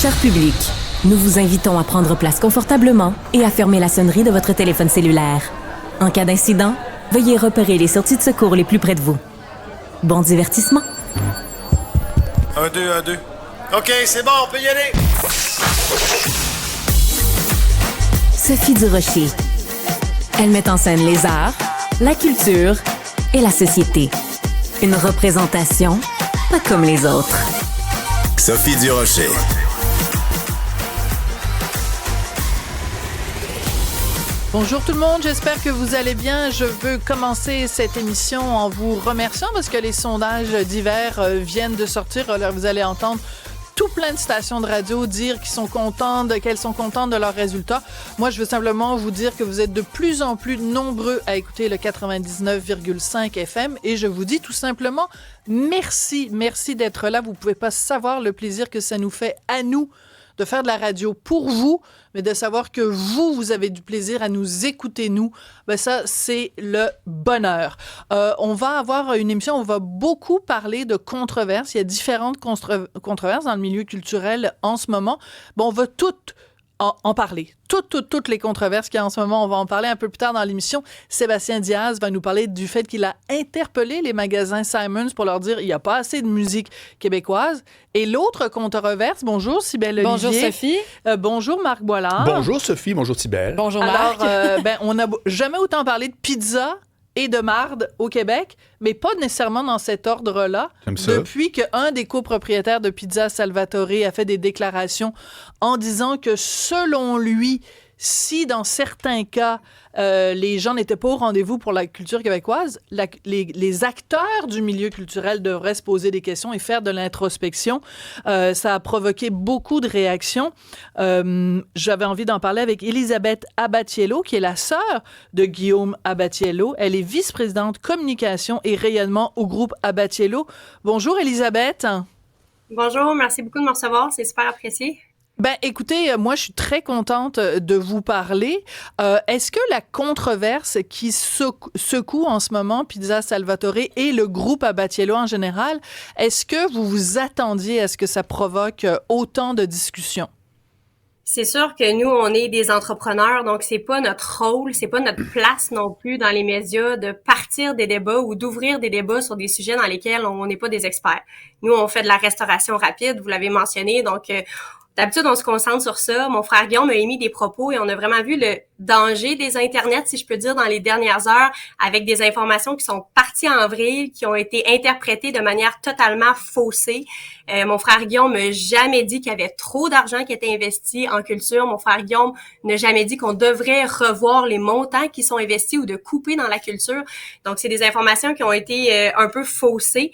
Cher public, nous vous invitons à prendre place confortablement et à fermer la sonnerie de votre téléphone cellulaire. En cas d'incident, veuillez repérer les sorties de secours les plus près de vous. Bon divertissement. 1, 2, 1, 2. OK, c'est bon, on peut y aller. Sophie Durocher. Elle met en scène les arts, la culture et la société. Une représentation pas comme les autres. Sophie Durocher. Bonjour tout le monde, j'espère que vous allez bien. Je veux commencer cette émission en vous remerciant parce que les sondages d'hiver viennent de sortir. Alors vous allez entendre tout plein de stations de radio dire qu'elles sont contentes de leurs résultats. Moi, je veux simplement vous dire que vous êtes de plus en plus nombreux à écouter le 99,5 FM et je vous dis tout simplement merci d'être là. Vous pouvez pas savoir le plaisir que ça nous fait à nous de faire de la radio pour vous, mais de savoir que vous avez du plaisir à nous écouter, nous, ben ça, c'est le bonheur. On va avoir une émission, on va beaucoup parler de controverses. Il y a différentes controverses dans le milieu culturel en ce moment. Bon, on va toutes en parler. Toutes les controverses qu'il y a en ce moment, on va en parler un peu plus tard dans l'émission. Sébastien Diaz va nous parler du fait qu'il a interpellé les magasins Simons pour leur dire qu'il n'y a pas assez de musique québécoise. Et l'autre controverse, bonjour Cybèle Olivier. Bonjour Sophie. Bonjour Marc Boilard. Bonjour Sophie, bonjour Cybèle. Bonjour Marc. Alors, on n'a jamais autant parlé de pizza et de marde au Québec, mais pas nécessairement dans cet ordre-là. Depuis qu'un des copropriétaires de Pizza Salvatore a fait des déclarations en disant que, selon lui, si dans certains cas, les gens n'étaient pas au rendez-vous pour la culture québécoise, les acteurs du milieu culturel devraient se poser des questions et faire de l'introspection. Ça a provoqué beaucoup de réactions. J'avais envie d'en parler avec Elisabeth Abatiello, qui est la sœur de Guillaume Abatiello. Elle est vice-présidente communication et rayonnement au groupe Abatiello. Bonjour Elisabeth. Bonjour, merci beaucoup de me recevoir, c'est super apprécié. Ben, écoutez, moi, je suis très contente de vous parler. Est-ce que la controverse qui secoue en ce moment Pizza Salvatore et le groupe Abatiello en général, est-ce que vous vous attendiez à ce que ça provoque autant de discussions? C'est sûr que nous, on est des entrepreneurs, donc c'est pas notre rôle, c'est pas notre place non plus dans les médias de partir des débats ou d'ouvrir des débats sur des sujets dans lesquels on n'est pas des experts. Nous, on fait de la restauration rapide, vous l'avez mentionné, donc d'habitude, on se concentre sur ça. Mon frère Guillaume a émis des propos et on a vraiment vu le danger des internets, si je peux dire, dans les dernières heures, avec des informations qui sont parties en vrille, qui ont été interprétées de manière totalement faussée. Mon frère Guillaume n'a jamais dit qu'il y avait trop d'argent qui était investi en culture. Mon frère Guillaume n'a jamais dit qu'on devrait revoir les montants qui sont investis ou de couper dans la culture. Donc, c'est des informations qui ont été un peu faussées.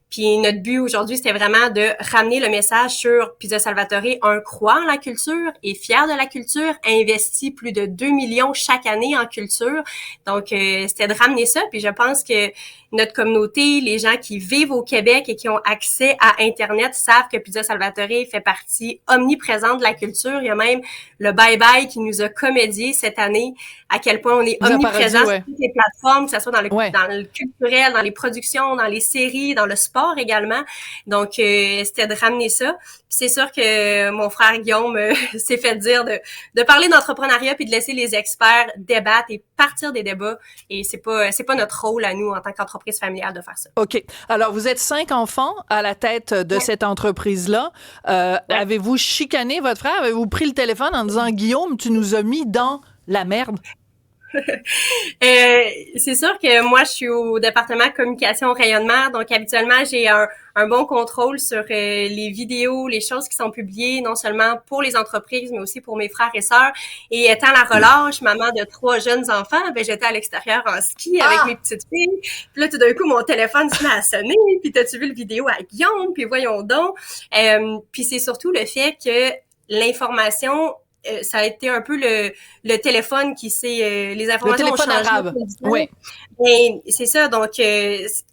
Puis notre but aujourd'hui, c'était vraiment de ramener le message sur Pizza Salvatore, un croit en la culture, est fier de la culture, investit plus de 2 millions chaque année en culture. Donc, c'était de ramener ça. Puis je pense que notre communauté, les gens qui vivent au Québec et qui ont accès à Internet savent que Pizza Salvatore fait partie omniprésente de la culture. Il y a même le Bye Bye qui nous a comédié cette année, à quel point on est omniprésent sur toutes les plateformes, que ce soit dans le culturel, dans les productions, dans les séries, dans le sport également. Donc, c'était de ramener ça. Puis c'est sûr que mon frère Guillaume s'est fait dire de parler d'entrepreneuriat puis de laisser les experts débattre et partir des débats. Et c'est pas notre rôle à nous en tant qu'entreprise familiale de faire ça. OK. Alors, vous êtes 5 enfants à la tête de cette entreprise-là. Avez-vous chicané votre frère? Avez-vous pris le téléphone en disant « Guillaume, tu nous as mis dans la merde ». C'est sûr que moi, je suis au département communication rayonnement, donc habituellement, j'ai un bon contrôle sur les vidéos, les choses qui sont publiées, non seulement pour les entreprises, mais aussi pour mes frères et sœurs. Et étant la relâche, maman de 3 jeunes enfants, ben j'étais à l'extérieur en ski avec mes petites filles. Puis là, tout d'un coup, mon téléphone se met à sonner. Puis t'as-tu vu le vidéo à Guillaume? Puis voyons donc. Puis c'est surtout le fait que l'information ça a été un peu le téléphone qui s'est les informations le téléphone arabe. Oui. Et c'est ça, donc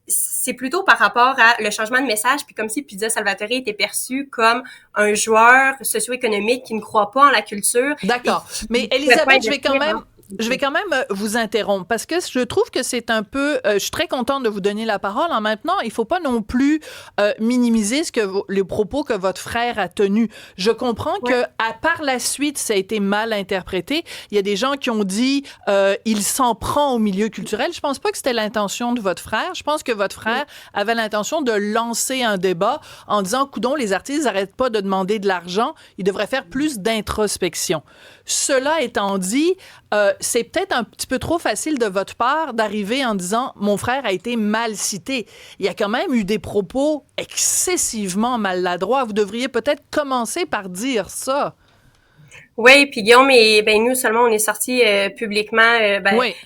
c'est plutôt par rapport à le changement de message, puis comme si Pizza Salvatore était perçu comme un joueur socio-économique qui ne croit pas en la culture. D'accord. Mais Elisabeth, je vais quand même vous interrompre parce que je trouve que c'est un peu... je suis très contente de vous donner la parole. En maintenant, il faut pas non plus minimiser les propos que votre frère a tenus. Je comprends que par la suite, ça a été mal interprété. Il y a des gens qui ont dit il s'en prend au milieu culturel. Je pense pas que c'était l'intention de votre frère. Je pense que votre frère avait l'intention de lancer un débat en disant, coudon, les artistes n'arrêtent pas de demander de l'argent. Ils devraient faire plus d'introspection. Cela étant dit, c'est peut-être un petit peu trop facile de votre part d'arriver en disant « mon frère a été mal cité ». Il y a quand même eu des propos excessivement maladroits. Vous devriez peut-être commencer par dire ça. Oui, puis Guillaume et nous seulement on est sortis publiquement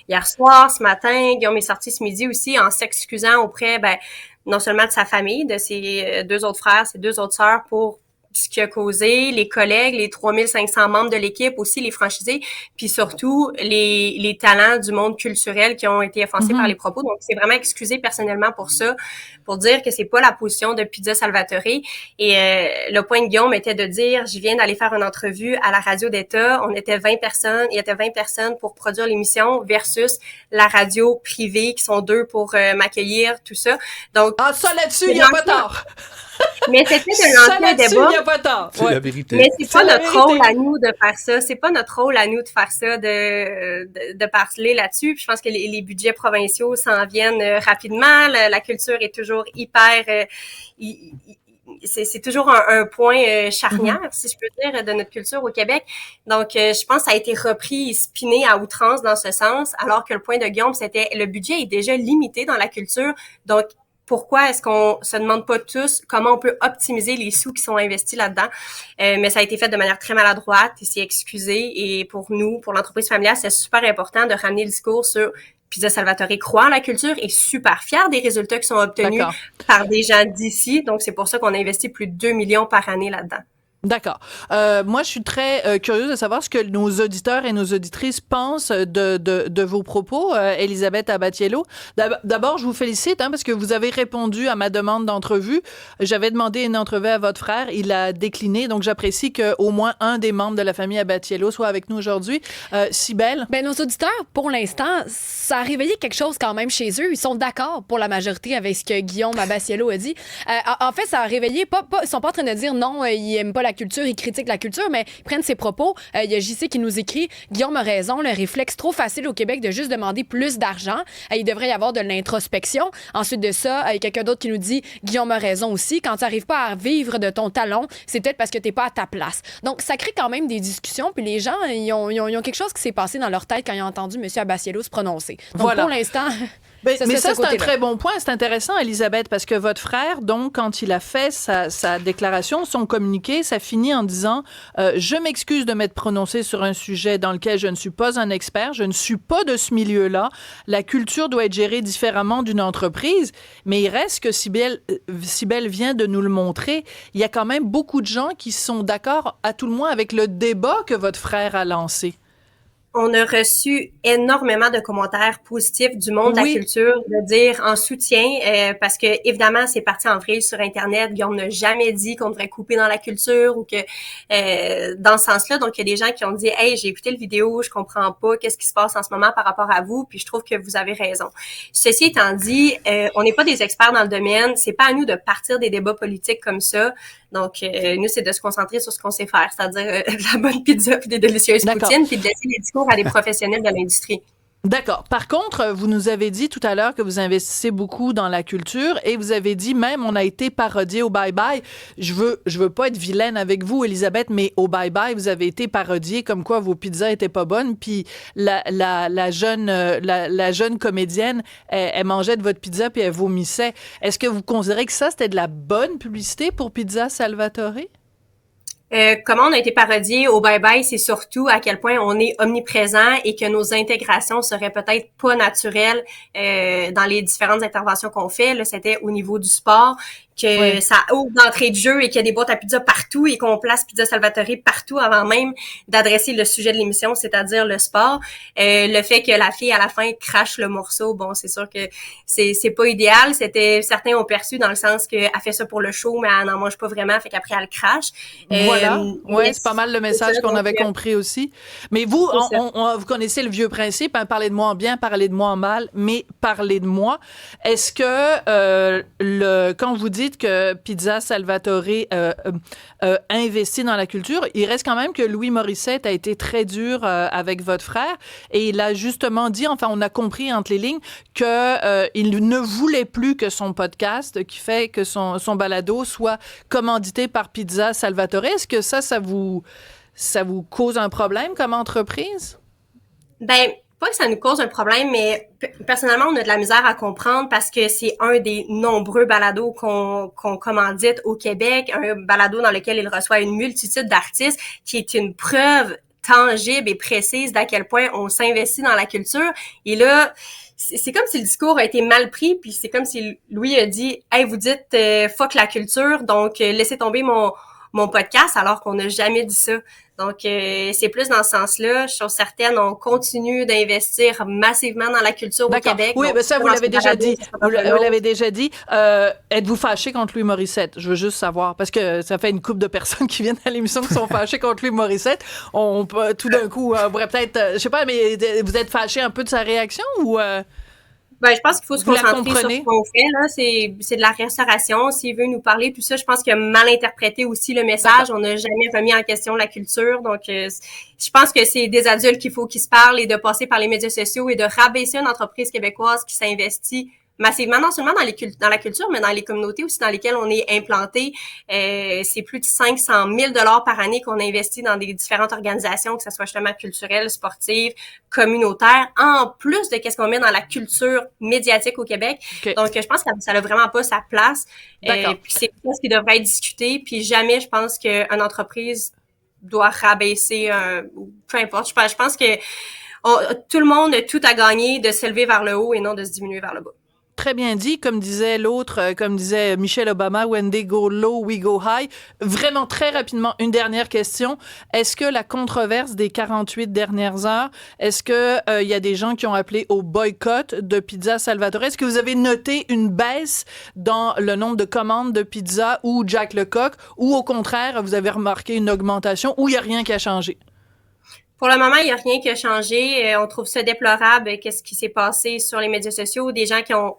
hier soir, ce matin. Guillaume est sorti ce midi aussi en s'excusant auprès non seulement de sa famille, de ses 2 autres frères, ses 2 autres sœurs pour ce qui a causé, les collègues, les 3500 membres de l'équipe, aussi les franchisés, puis surtout les talents du monde culturel qui ont été offensés par les propos. Donc, c'est vraiment excusé personnellement pour ça, pour dire que c'est pas la position de Pizza Salvatore. Et le point de Guillaume était de dire, je viens d'aller faire une entrevue à la radio d'État, il y était 20 personnes pour produire l'émission versus la radio privée qui sont 2 pour m'accueillir, tout ça. Donc, ça là-dessus, il n'y a pas tort. Mais c'était de lancer un débat. Il y a pas tort. C'est la vérité. Mais c'est pas notre rôle à nous de faire ça. C'est pas notre rôle à nous de faire ça, de parler là-dessus. Puis je pense que les budgets provinciaux s'en viennent rapidement. La culture est toujours hyper... c'est toujours un point charnière, si je peux dire, de notre culture au Québec. Donc, je pense que ça a été repris et spiné à outrance dans ce sens, alors que le point de Guillaume, c'était le budget est déjà limité dans la culture. Donc, pourquoi est-ce qu'on se demande pas tous comment on peut optimiser les sous qui sont investis là-dedans? Mais ça a été fait de manière très maladroite, il s'est excusé. Et pour nous, pour l'entreprise familiale, c'est super important de ramener le discours sur Pizza Salvatore croit en la culture, est super fier des résultats qui sont obtenus par des gens d'ici. Donc, c'est pour ça qu'on a investi plus de 2 millions par année là-dedans. D'accord. Moi, je suis très curieuse de savoir ce que nos auditeurs et nos auditrices pensent de vos propos, Elisabeth Abatiello. D'abord, je vous félicite parce que vous avez répondu à ma demande d'entrevue. J'avais demandé une entrevue à votre frère, il a décliné, donc j'apprécie qu'au moins un des membres de la famille Abatiello soit avec nous aujourd'hui. Cybèle? Nos auditeurs, pour l'instant, ça a réveillé quelque chose quand même chez eux. Ils sont d'accord pour la majorité avec ce que Guillaume Abatiello a dit. En fait, ça a réveillé, ils sont pas en train de dire non, ils aiment pas la culture, ils critiquent la culture, mais ils prennent ses propos. Il y a JC qui nous écrit « Guillaume a raison, le réflexe trop facile au Québec de juste demander plus d'argent. Il devrait y avoir de l'introspection. » Ensuite de ça, il y a quelqu'un d'autre qui nous dit « Guillaume a raison aussi. Quand tu n'arrives pas à vivre de ton talon, c'est peut-être parce que tu n'es pas à ta place. » Donc, ça crée quand même des discussions, puis les gens, ils ont quelque chose qui s'est passé dans leur tête quand ils ont entendu M. Abatiello se prononcer. Donc, pour l'instant... Mais ça, c'est un très bon point. C'est intéressant, Elisabeth, parce que votre frère, donc, quand il a fait sa déclaration, son communiqué, ça finit en disant je m'excuse de m'être prononcé sur un sujet dans lequel je ne suis pas un expert, je ne suis pas de ce milieu-là. La culture doit être gérée différemment d'une entreprise, mais il reste que Cybèle vient de nous le montrer. Il y a quand même beaucoup de gens qui sont d'accord, à tout le moins, avec le débat que votre frère a lancé. On a reçu énormément de commentaires positifs du monde de la culture, de dire en soutien, parce que évidemment c'est parti en vrille sur Internet. Guillaume n'a jamais dit qu'on devrait couper dans la culture ou que dans ce sens-là. Donc il y a des gens qui ont dit hey, j'ai écouté le vidéo, je comprends pas qu'est-ce qui se passe en ce moment par rapport à vous, puis je trouve que vous avez raison. Ceci étant dit, on n'est pas des experts dans le domaine, c'est pas à nous de partir des débats politiques comme ça. Donc, nous, c'est de se concentrer sur ce qu'on sait faire, c'est-à-dire de la bonne pizza puis des délicieuses poutines, puis de laisser les discours à des professionnels de l'industrie. D'accord. Par contre, vous nous avez dit tout à l'heure que vous investissez beaucoup dans la culture et vous avez dit même on a été parodié au Bye Bye. Je veux pas être vilaine avec vous, Elisabeth, mais au Bye Bye, vous avez été parodié comme quoi vos pizzas étaient pas bonnes. Puis la jeune comédienne, elle mangeait de votre pizza puis elle vomissait. Est-ce que vous considérez que ça c'était de la bonne publicité pour Pizza Salvatore? Comment on a été parodié au Bye Bye, c'est surtout à quel point on est omniprésent et que nos intégrations seraient peut-être pas naturelles dans les différentes interventions qu'on fait. Là, c'était au niveau du sport que ça ouvre d'entrée de jeu et qu'il y a des boîtes à pizza partout et qu'on place Pizza Salvatore partout avant même d'adresser le sujet de l'émission, c'est-à-dire le sport. Le fait que la fille, à la fin, crache le morceau, bon, c'est sûr que c'est pas idéal. Certains ont perçu dans le sens qu'elle fait ça pour le show, mais elle n'en mange pas vraiment, fait qu'après, elle crache. Voilà. Ouais, c'est pas mal le message qu'on avait compris aussi. Mais vous, vous connaissez le vieux principe, hein, parlez de moi en bien, parlez de moi en mal, mais parlez de moi. Est-ce que quand vous dites que Pizza Salvatore investit dans la culture, il reste quand même que Louis Morissette a été très dur avec votre frère et il a justement dit, enfin on a compris entre les lignes, qu'il ne voulait plus que son podcast, qui fait que son balado soit commandité par Pizza Salvatore. Est-ce que ça vous cause un problème comme entreprise? Ben, pas que ça nous cause un problème, mais personnellement, on a de la misère à comprendre parce que c'est un des nombreux balados qu'on commandite au Québec, un balado dans lequel il reçoit une multitude d'artistes, qui est une preuve tangible et précise d'à quel point on s'investit dans la culture. Et là, c'est comme si le discours a été mal pris, puis c'est comme si Louis a dit « Hey, vous dites fuck la culture, donc laissez tomber mon podcast », alors qu'on n'a jamais dit ça. Donc, c'est plus dans ce sens-là. Je suis certaine, on continue d'investir massivement dans la culture au Québec. Oui, mais ça, vous l'avez déjà dit. Vous l'avez déjà dit. Êtes-vous fâché contre Louis Morissette? Je veux juste savoir, parce que ça fait une couple de personnes qui viennent à l'émission qui sont fâchées contre Louis Morissette. On peut, tout d'un coup, on pourrait peut-être, je sais pas, mais vous êtes fâché un peu de sa réaction ou... Ben, je pense qu'il faut se concentrer sur ce qu'on fait, là. C'est de la restauration. S'il veut nous parler, tout ça, je pense qu'il a mal interprété aussi le message. On n'a jamais remis en question la culture. Donc, je pense que c'est des adultes qu'il faut qu'ils se parlent et de passer par les médias sociaux et de rabaisser une entreprise québécoise qui s'investit massivement, non seulement dans la culture, mais dans les communautés aussi dans lesquelles on est implanté. C'est plus de 500 000 $ par année qu'on investit dans des différentes organisations, que ce soit justement culturelles, sportives, communautaires, en plus de qu'est-ce qu'on met dans la culture médiatique au Québec. Okay. Donc, je pense que ça n'a vraiment pas sa place. Puis c'est quelque chose qui devrait être discuté. Puis jamais, je pense qu'une entreprise doit rabaisser peu importe. Je pense que tout le monde a tout à gagner de s'élever vers le haut et non de se diminuer vers le bas. Très bien dit, comme disait l'autre, comme disait Michelle Obama, when they go low, we go high. Vraiment très rapidement, une dernière question. Est-ce que la controverse des 48 dernières heures, est-ce que y a des gens qui ont appelé au boycott de Pizza Salvatore? Est-ce que vous avez noté une baisse dans le nombre de commandes de pizza ou Jack Lecoq, ou au contraire, vous avez remarqué une augmentation, ou il n'y a rien qui a changé? Pour le moment, il n'y a rien qui a changé. On trouve ça déplorable, qu'est-ce qui s'est passé sur les médias sociaux, des gens qui ont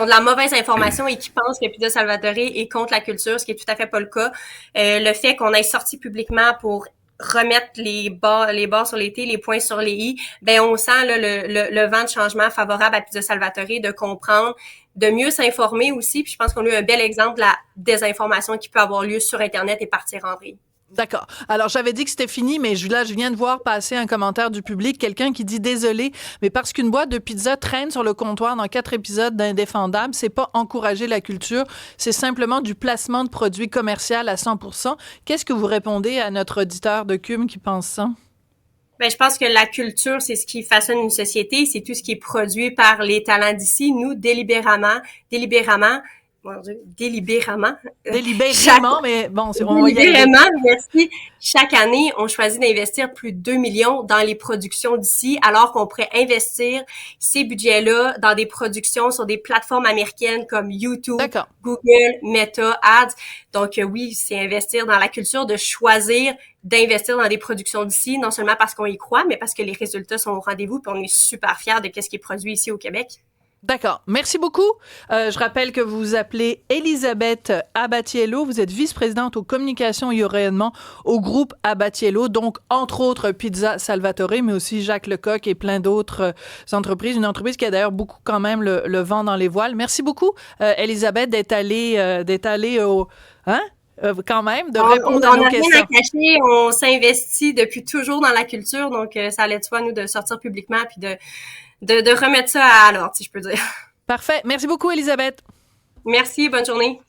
de la mauvaise information et qui pensent que Pizza Salvatore est contre la culture, ce qui est tout à fait pas le cas. Le fait qu'on ait sorti publiquement pour remettre les barres sur les T, les points sur les I, ben on sent là, le vent de changement favorable à Pizza Salvatore, de comprendre, de mieux s'informer aussi. Puis je pense qu'on a eu un bel exemple de la désinformation qui peut avoir lieu sur Internet et partir en vrille. D'accord. Alors, j'avais dit que c'était fini, mais là, je viens de voir passer un commentaire du public, quelqu'un qui dit « Désolé, mais parce qu'une boîte de pizza traîne sur le comptoir dans 4 épisodes d'Indéfendable, c'est pas encourager la culture, c'est simplement du placement de produits commerciaux à 100%. » Qu'est-ce que vous répondez à notre auditeur de CUM qui pense ça? Ben, je pense que la culture, c'est ce qui façonne une société, c'est tout ce qui est produit par les talents d'ici. Nous, délibérément, mais bon, on va y aller. Merci. Chaque année, on choisit d'investir plus de 2 millions dans les productions d'ici, alors qu'on pourrait investir ces budgets-là dans des productions sur des plateformes américaines comme YouTube, Google, Meta, Ads. Donc oui, c'est investir dans la culture, de choisir d'investir dans des productions d'ici, non seulement parce qu'on y croit, mais parce que les résultats sont au rendez-vous, puis on est super fiers de ce qui est produit ici au Québec. D'accord. Merci beaucoup. Je rappelle que vous vous appelez Elisabeth Abatiello. Vous êtes vice-présidente aux communications et au rayonnement au groupe Abatiello. Donc, entre autres, Pizza Salvatore, mais aussi Jack Lecoq et plein d'autres entreprises. Une entreprise qui a d'ailleurs beaucoup quand même le vent dans les voiles. Merci beaucoup, Elisabeth, d'être allée au... quand même, de répondre à nos questions. On n'a rien à cacher, on s'investit depuis toujours dans la culture, donc ça allait de soi, nous, de sortir publiquement puis de remettre ça à l'ordre, si je peux dire. Parfait. Merci beaucoup, Elisabeth. Merci, bonne journée.